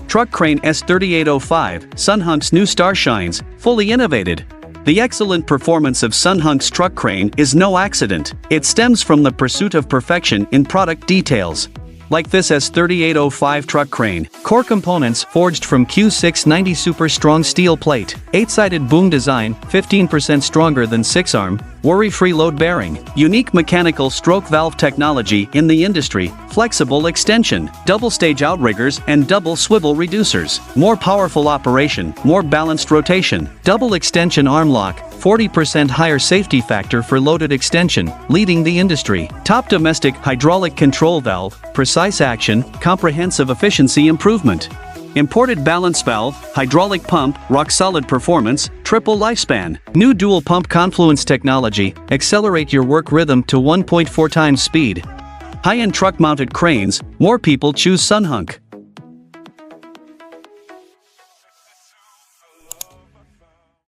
Truck Crane S3805, SUNHUNK's new star shines, fully innovated. The excellent performance of SUNHUNK's truck crane is no accident. It stems from the pursuit of perfection in product details. Like this S3805 truck crane, core components forged from Q690 super strong steel plate, 8-sided boom design, 15% stronger than 6-arm, worry-free load bearing, unique mechanical stroke valve technology in the industry, flexible extension, double-stage outriggers and double swivel reducers, more powerful operation, more balanced rotation, double extension arm lock, 40% higher safety factor for loaded extension, leading the industry. Top domestic hydraulic control valve, precise action, comprehensive efficiency improvement. Imported balance valve, hydraulic pump, rock-solid performance, triple lifespan. New dual pump confluence technology, accelerate your work rhythm to 1.4 times speed. High-end truck-mounted cranes, more people choose SUNHUNK.